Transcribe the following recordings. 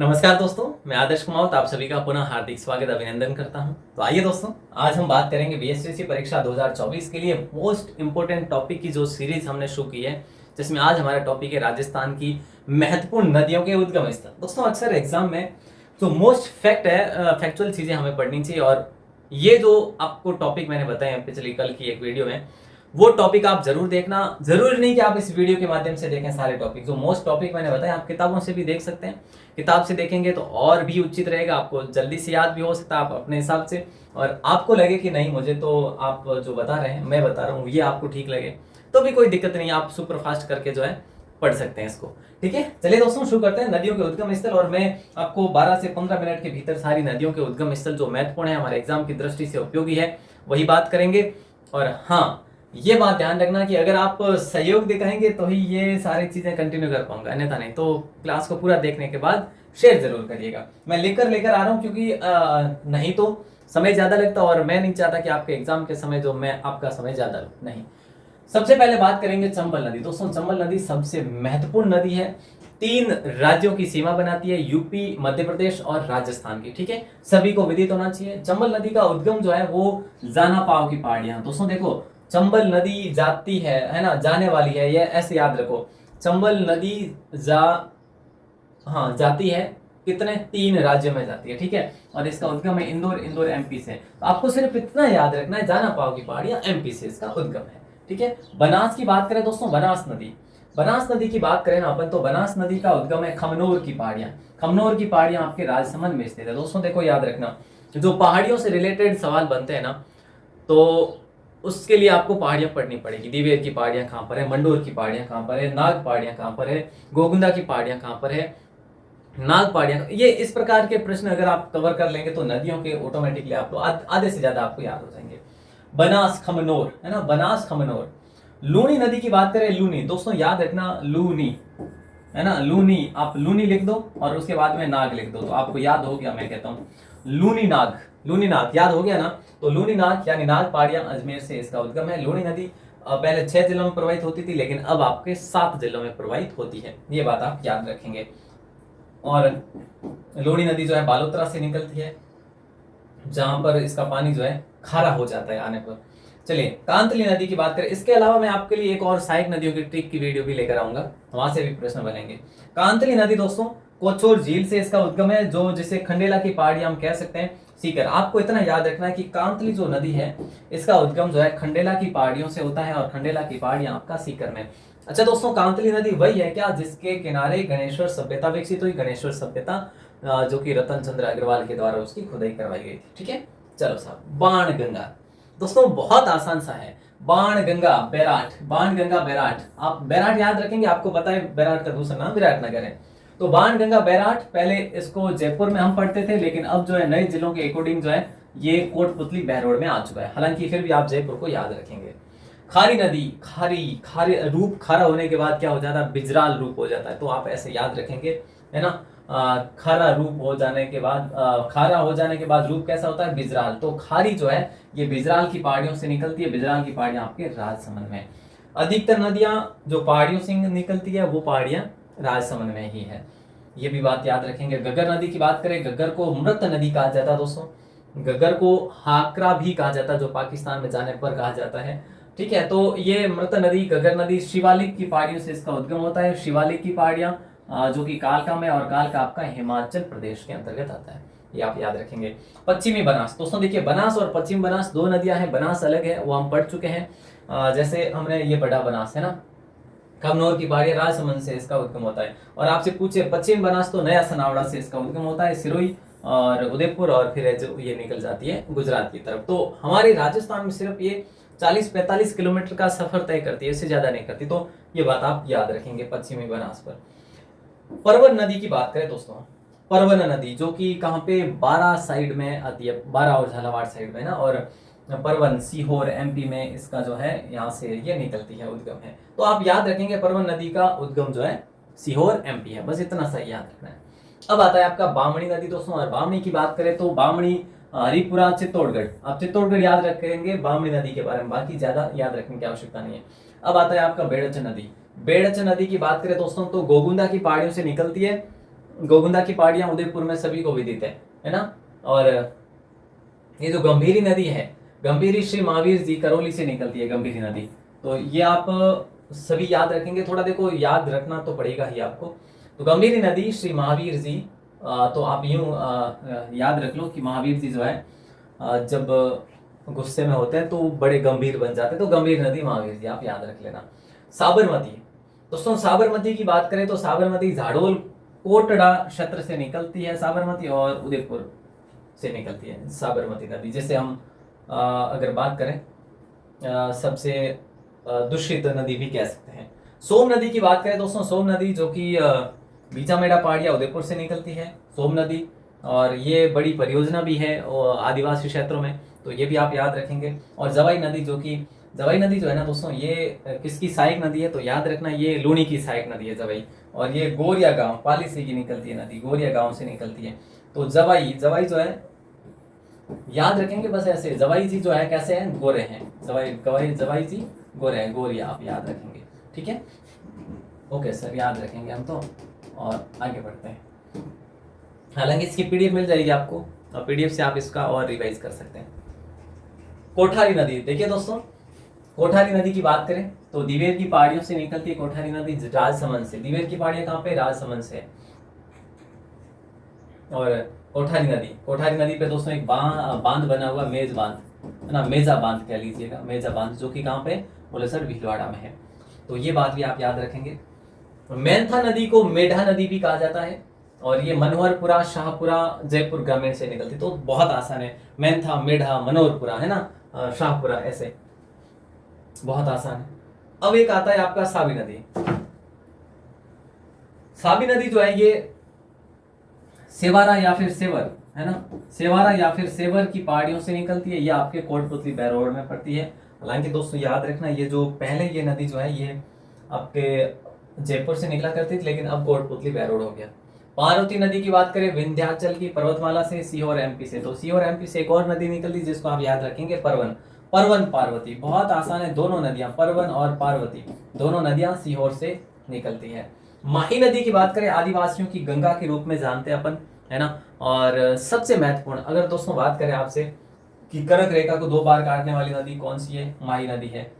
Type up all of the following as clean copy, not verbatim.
नमस्कार दोस्तों, मैं आदर्श कुमावत आप सभी का पुनः हार्दिक स्वागत अभिनंदन करता हूं। तो आइए दोस्तों, आज हम बात करेंगे बीएससी परीक्षा 2024 के लिए मोस्ट इंपोर्टेंट टॉपिक की जो सीरीज हमने शुरू की है, जिसमें आज हमारा टॉपिक है राजस्थान की महत्वपूर्ण नदियों के उद्गम स्थल। दोस्तों, अक्सर एग्जाम में जो मोस्ट फैक्चुअल चीजें हमें पढ़नी चाहिए, और ये जो आपको टॉपिक मैंने बताया पिछली कल की एक वीडियो में, वो टॉपिक आप जरूर देखना। जरूरी नहीं कि आप इस वीडियो के माध्यम से देखें सारे टॉपिक, जो मोस्ट टॉपिक मैंने बताया आप किताबों से भी देख सकते हैं। किताब से देखेंगे तो और भी उचित रहेगा, आपको जल्दी से याद भी हो सकता है आप अपने हिसाब से, और आपको लगे कि नहीं मुझे तो आप जो बता रहे हैं, मैं बता रहा हूँ, ये आपको ठीक लगे तो भी कोई दिक्कत नहीं, आप सुपर फास्ट करके जो है पढ़ सकते हैं इसको। ठीक है, चलिए दोस्तों शुरू करते हैं नदियों के उद्गम स्थल। और मैं आपको 12 से 15 मिनट के भीतर सारी नदियों के उद्गम स्थल जो महत्वपूर्ण है, हमारे एग्जाम की दृष्टि से उपयोगी है, वही बात करेंगे। और हाँ, ये बात ध्यान रखना कि अगर आप सहयोग दिखाएंगे तो ही ये सारी चीजें कंटिन्यू कर पाऊंगा, अन्यथा नहीं। तो क्लास को पूरा देखने के बाद शेयर जरूर करिएगा। मैं लेकर आ रहा हूं क्योंकि नहीं तो समय ज्यादा लगता, और मैं नहीं चाहता कि आपके एग्जाम के समय जो मैं आपका समय ज्यादा लूं, नहीं। सबसे पहले बात करेंगे चंबल नदी। दोस्तों, चंबल नदी सबसे महत्वपूर्ण नदी है, 3 राज्यों की सीमा बनाती है, यूपी, मध्य प्रदेश और राजस्थान की। ठीक है, सभी को विदित होना चाहिए। चंबल नदी का उद्गम जो है वो जाना पाव की पहाड़ियां। दोस्तों देखो, चंबल नदी जाती है ना, जाने वाली है, ये ऐसे याद रखो। चंबल नदी जाती है कितने, 3 राज्यों में जाती है। ठीक है, और इसका उद्गम है इंदौर एमपी से। तो आपको सिर्फ इतना याद रखना है, जाना पाव की पहाड़ियां एमपी से इसका उद्गम है। ठीक है, बनास की बात करें दोस्तों, बनास नदी की बात करें ना अपन, तो बनास नदी का उद्गम है खमनोर की पहाड़ियां। खमनोर की पहाड़ियां आपके राजसमंद में स्थित है। दोस्तों देखो, याद रखना, जो पहाड़ियों से रिलेटेड सवाल बनते हैं ना, तो उसके लिए आपको पहाड़ियां पढ़नी पड़ेगी। दिवेर की पहाड़ियां कहां पर है, मंडोर की पहाड़ियां कहां पर है, नाग पहाड़ियां कहां पर है, गोगुंदा की पहाड़ियां कहां पर है, नाग पहाड़ियां। ये इस प्रकार के प्रश्न अगर आप कवर कर लेंगे तो नदियों के ऑटोमेटिकली आपको आधे से ज्यादा आपको याद हो जाएंगे। बनास खमनोर है ना, बनास खमनोर। लूनी नदी की बात करें, लूनी। दोस्तों याद रखना, लूनी है ना, लूनी, आप लूनी लिख दो और उसके बाद में नाग लिख दो, तो आपको याद हो गया। मैं कहता हूं लूनी नाग, लूनी नाग याद हो गया ना। तो लूनी नाग यानी नाग पहाड़ियां अजमेर से इसका उद्गम है। लूनी नदी पहले 6 जिलों में प्रवाहित होती थी, लेकिन अब आपके 7 जिलों में प्रवाहित होती है, ये बात आप याद रखेंगे। और लूनी नदी जो है बालोतरा से निकलती है, जहां पर इसका पानी जो है खारा हो जाता है आने पर। चलिए, कांतली नदी की बात करें। इसके अलावा मैं आपके लिए एक और सहायक नदियों की ट्रिक की वीडियो भी लेकर आऊंगा, वहां से भी प्रश्न बनेंगे। कांतली नदी दोस्तों कोचोर झील से इसका उद्गम है, जो जिसे खंडेला की पहाड़ी हम कह सकते हैं, सीकर। आपको इतना याद रखना है कि कांतली जो नदी है, इसका उद्गम जो है खंडेला की पहाड़ियों से होता है, और खंडेला की पहाड़ियां आपका सीकर में। अच्छा दोस्तों, कांतली नदी वही है क्या जिसके किनारे गणेश्वर सभ्यता विकसित हुई, गणेश्वर सभ्यता, जो कि रतन चंद्र अग्रवाल के द्वारा उसकी खुदाई करवाई गई थी। ठीक है, चलो साहब, बाण गंगा। दोस्तों बहुत आसान सा है, बाण गंगा बैराट, बाण गंगा बैराट। आप बैराट याद रखेंगे, आपको पता है बैराट का दूसरा नाम विराटनगर है। तो बाण गंगा बैराट, पहले इसको जयपुर में हम पढ़ते थे, लेकिन अब जो है नए जिलों के अकॉर्डिंग जो है ये कोटपुतली बहरोड में आ चुका है। हालांकि फिर भी आप जयपुर को याद रखेंगे। खारी नदी, खारी खारी रूप खारा होने के बाद क्या हो जाता है, बिजराल रूप हो जाता है, तो आप ऐसे याद रखेंगे, है ना। खारा रूप हो जाने के बाद, खारा हो जाने के बाद रूप कैसा होता है, बिजराल। तो खारी जो है ये बिजराल की पहाड़ियों से निकलती है, बिजराल की पहाड़ियां आपके राजसमंद में। अधिकतर नदियां जो पहाड़ियों से निकलती है वो पहाड़ियां राजसमंद में ही है, ये भी बात याद रखेंगे। गग्गर नदी की बात करें, गग्गर को मृत नदी कहा जाता है दोस्तों, गग्गर को हाकरा भी कहा जाता है, जो पाकिस्तान में जाने पर कहा जाता है। ठीक है, तो ये मृत नदी गग्गर नदी शिवालिक की पहाड़ियों से इसका उद्गम होता है। शिवालिक की पहाड़ियां जो कि कालका में, और कालका आपका हिमाचल प्रदेश के अंतर्गत आता है, ये आप याद रखेंगे। पश्चिमी बनास। दोस्तों देखिए, बनास और पश्चिम बनास 2 नदियां हैं। बनास अलग है, वो हम पढ़ चुके हैं, जैसे हमने ये पढ़ा बनास है ना, खमनोर की पहाड़ी राजसमंद से इसका उद्गम होता है। और आपसे पूछे पश्चिम बनास, तो नया सनावड़ा से इसका उद्गम होता है, सिरोही और उदयपुर, और फिर जो ये निकल जाती है गुजरात की तरफ। तो हमारे राजस्थान में सिर्फ ये 40-45 किलोमीटर का सफर तय करती है, इससे ज्यादा नहीं करती, तो ये बात आप याद रखेंगे पश्चिमी बनास पर। परवन नदी की बात करें दोस्तों, परवन नदी जो कि कहाँ पे, 12 साइड में आती है, 12 और झालावाड़ साइड में ना, और परवन सीहोर एमपी में इसका जो है यहाँ से ये निकलती है, उद्गम है। तो आप याद रखेंगे परवन नदी का उद्गम जो है सीहोर एमपी है, बस इतना सा याद रखना है। अब आता है आपका बामणी नदी दोस्तों, और बामणी की बात करें तो बामणी हरिपुरा चित्तौड़गढ़, आप चित्तौड़गढ़ याद रखेंगे बामणी नदी के बारे में, बाकी ज्यादा याद रखने की आवश्यकता नहीं है। अब आता है आपका बेड़च नदी। बेड़च नदी की बात करें दोस्तों, तो गोगुंदा की पहाड़ियों से निकलती है, गोगुंदा की पहाड़ियां उदयपुर में सभी को विदित है ना। और ये जो गंभीरी नदी है, गंभीरी श्री महावीर जी करौली से निकलती है गंभीरी नदी। तो ये आप सभी याद रखेंगे, थोड़ा देखो याद रखना तो पड़ेगा ही आपको। तो गंभीरी नदी श्री महावीर जी, तो आप यूं याद रख लो कि महावीर जी जो है जब गुस्से में होते हैं तो बड़े गंभीर बन जाते हैं, तो गंभीर नदी महावीर जी आप याद रख लेना। साबरमती, दोस्तों साबरमती की बात करें तो साबरमती झाड़ोल कोटड़ा क्षेत्र से निकलती है साबरमती, और उदयपुर से निकलती है साबरमती नदी। जैसे हम अगर बात करें सबसे दूषित नदी भी कह सकते हैं। सोम नदी की बात करें दोस्तों, सोम नदी जो कि बीचामेड़ा पहाड़िया उदयपुर से निकलती है सोम नदी, और ये बड़ी परियोजना भी है आदिवासी क्षेत्रों में, तो ये भी आप याद रखेंगे। और जवाई नदी जवाई नदी जो है ना दोस्तों, ये किसकी सहायक नदी है, तो याद रखना ये लूणी की सहायक नदी है जवाई। और ये गोरिया गांव पाली से की निकलती है नदी, गोरिया गांव से निकलती है। तो जवाई जो है याद रखेंगे बस ऐसे, जवाई जी जो है कैसे हैं, गोरे हैं, जवाई जी गोरे हैं, गोरिया आप याद रखेंगे, ठीक है। ओके सर, याद रखेंगे हम तो, और आगे बढ़ते हैं। हालांकि इसकी पीडीएफ मिल जाएगी आपको, और पीडीएफ से आप इसका और रिवाइज कर सकते हैं। कोठारी नदी, देखिए दोस्तों कोठारी नदी की बात करें तो दिवेर की पहाड़ियों से निकलती है कोठारी नदी, राजसमंद से। दिवेर की पहाड़ियां कहाँ पे, राजसमंद से। और कोठारी नदी पे दोस्तों एक बांध बना हुआ, मेज बांध है ना, मेजा बांध कह लीजिएगा, मेजा बांध, जो कि कहाँ पे, बोले सर भीलवाड़ा में है। तो ये बात भी आप याद रखेंगे। मेंथा नदी को मेढा नदी भी कहा जाता है, और ये मनोहरपुरा शाहपुरा जयपुर ग्रामीण से निकलती, तो बहुत आसान है, मेंथा मेढा मनोहरपुरा है ना, शाहपुरा, ऐसे बहुत आसान है। अब एक आता है आपका साबी नदी। साबी नदी जो है ये सेवारा या फिर सेवर है ना, सेवारा या फिर सेवर की पहाड़ियों से निकलती है, ये आपके कोटपुतली बैरोड में पड़ती है। हालांकि दोस्तों याद रखना, ये जो पहले ये नदी जो है ये आपके जयपुर से निकला करती थी, लेकिन अब कोटपुतली बैरोड हो गया। पार्वती नदी की बात करें विंध्याचल की पर्वतमाला से, सीहोर एमपी से। तो सीहोर एमपी से एक और नदी निकलती है जिसको आप याद रखेंगे, परवन पार्वती। बहुत आसान है, दोनों नदियां परवन और पार्वती दोनों नदियां सीहोर से निकलती है। माही नदी की बात करें आदिवासियों की गंगा के रूप में जानते हैं अपन, है ना। और सबसे महत्वपूर्ण अगर दोस्तों बात करें आपसे कि कर्क रेखा को 2 बार काटने वाली नदी कौन सी है, माही नदी है,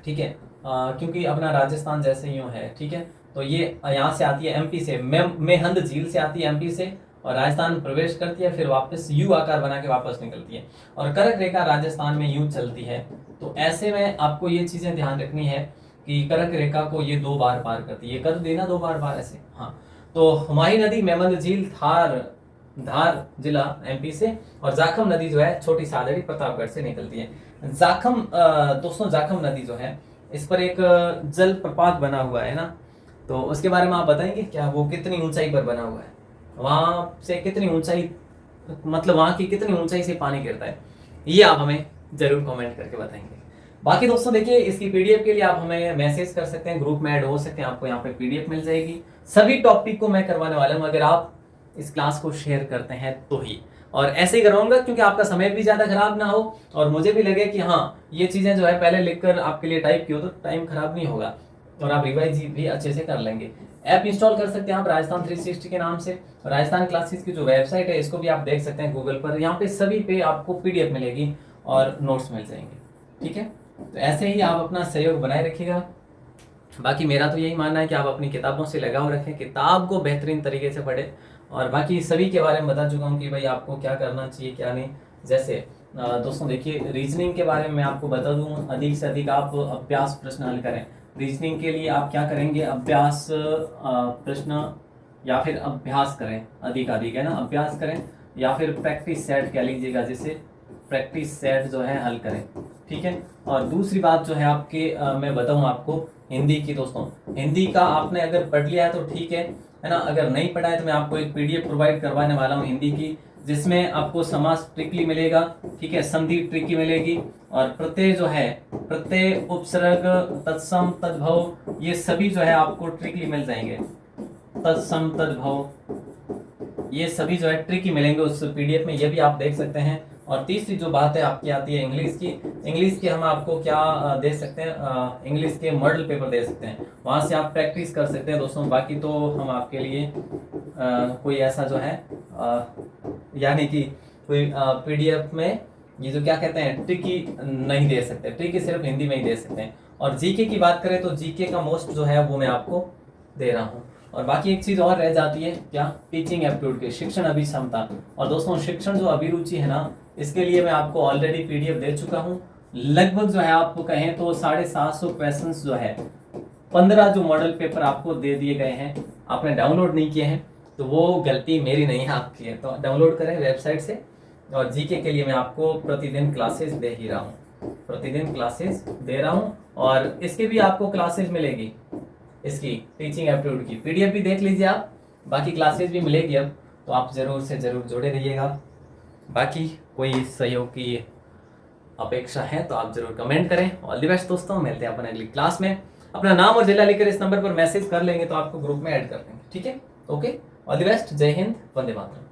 ठीक है। क्योंकि अपना राजस्थान जैसे यूं है, ठीक है। तो ये यहाँ से आती है एमपी से, मेहंद झील से आती है एमपी से, और राजस्थान प्रवेश करती है, फिर वापस यू आकार बना के वापस निकलती है, और कर्क रेखा राजस्थान में यूं चलती है। तो ऐसे में आपको ये चीजें ध्यान रखनी है कि कर्क रेखा को ये 2 बार पार करती है, कर देना 2 बार ऐसे, हाँ। तो माही नदी मेमंद झील धार जिला एमपी से, और जाखम नदी जो है छोटी सादड़ी प्रतापगढ़ से निकलती है। दोस्तों जाखम नदी जो है, इस पर एक जल प्रपात बना हुआ है ना, तो उसके बारे में आप बताएंगे क्या, वो कितनी ऊंचाई पर बना हुआ है, वहां से कितनी ऊंचाई, मतलब वहां की कितनी ऊंचाई से पानी गिरता है, ये आप हमें जरूर कमेंट करके बताएंगे। बाकी दोस्तों देखिए, इसकी पीडीएफ के लिए आप हमें मैसेज कर सकते हैं, ग्रुप में ऐड हो सकते हैं, आपको यहाँ पे पीडीएफ मिल जाएगी। सभी टॉपिक को मैं करवाने वाला हूँ अगर आप इस क्लास को शेयर करते हैं तो ही, और ऐसे ही करवाऊंगा क्योंकि आपका समय भी ज्यादा खराब ना हो, और मुझे भी लगे कि हाँ ये चीजें जो है पहले लिखकर आपके लिए टाइप की हो तो टाइम खराब नहीं होगा, और आप रिवाइज भी अच्छे से कर लेंगे। ऐप इंस्टॉल कर सकते हैं आप राजस्थान 360 के नाम से। राजस्थान क्लासेस की जो वेबसाइट है इसको भी आप देख सकते हैं गूगल पर, यहाँ पे सभी पे आपको पीडीएफ मिलेगी और नोट्स मिल जाएंगे, ठीक है। तो ऐसे ही आप अपना सहयोग बनाए रखिएगा। बाकी मेरा तो यही मानना है कि आप अपनी किताबों से लगाव रखें, किताब को बेहतरीन तरीके से पढ़ें, और बाकी सभी के बारे में बता चुका हूँ कि भाई आपको क्या करना चाहिए क्या नहीं। जैसे दोस्तों देखिए, रीजनिंग के बारे में मैं आपको बता दूँ, अधिक से अधिक आप अभ्यास प्रश्न हल करें। रीजनिंग के लिए आप क्या करेंगे, अभ्यास प्रश्न या फिर अभ्यास करें, अधिक है ना, अभ्यास करें, या फिर प्रैक्टिस सेट कह लीजिएगा, जिसे प्रैक्टिस सेट जो है हल करें, ठीक है। और दूसरी बात जो है आपके मैं बताऊं आपको हिंदी की, दोस्तों हिंदी का आपने अगर पढ़ लिया है तो ठीक है ना, अगर नहीं पढ़ा है तो मैं आपको एक पीडीएफ प्रोवाइड करवाने वाला हूं हिंदी की, जिसमें आपको समास ट्रिकली मिलेगा, ठीक है, संधि ट्रिकी मिलेगी, और प्रत्यय जो है, प्रत्यय उपसर्ग तत्सम तद्भव, ये सभी जो है आपको ट्रिकली मिल जाएंगे, तत्सम तद्भव ये सभी जो है ट्रिकी मिलेंगे उस पीडीएफ में, ये भी आप देख सकते हैं। और तीसरी जो बात है आपकी आती है इंग्लिश की हम आपको क्या दे सकते हैं, इंग्लिश के मॉडल पेपर दे सकते हैं, वहां से आप प्रैक्टिस कर सकते हैं दोस्तों। बाकी तो हम आपके लिए कोई ऐसा जो है यानी कि कोई पीडीएफ में ये जो क्या कहते हैं ट्रिकी नहीं दे सकते, ट्रिकी सिर्फ हिंदी में ही दे सकते हैं। और जीके की बात करें तो जीके का मोस्ट जो है वो मैं आपको दे रहा हूँ। और बाकी एक चीज़ और रह जाती है क्या, टीचिंग एप्टीट्यूड की शिक्षण अभिक्षमता। और दोस्तों शिक्षण जो अभिरुचि है ना, इसके लिए मैं आपको ऑलरेडी पीडीएफ दे चुका हूँ। लगभग जो है आपको कहें तो 750 क्वेश्चन जो है 15 जो मॉडल पेपर आपको दे दिए गए हैं, आपने डाउनलोड नहीं किए हैं तो वो गलती मेरी नहीं है, आपकी है। तो डाउनलोड करें वेबसाइट से। और जीके के लिए मैं आपको प्रतिदिन क्लासेस दे ही रहा हूँ, प्रतिदिन क्लासेस दे रहा हूँ। और इसके भी आपको क्लासेस मिलेगी, इसकी टीचिंग एप्टीट्यूड की पीडीएफ भी देख लीजिए आप, बाकी क्लासेस भी मिलेगी अब। तो आप ज़रूर से ज़रूर जुड़े रहिएगा। बाकी कोई सहयोग की अपेक्षा है तो आप जरूर कमेंट करें। ऑल द बेस्ट दोस्तों, मिलते हैं अपन अगली क्लास में। अपना नाम और जिला लिखकर इस नंबर पर मैसेज कर लेंगे तो आपको ग्रुप में ऐड कर देंगे, ठीक है। ओके, ऑल द बेस्ट, जय हिंद, वंदे मातरम।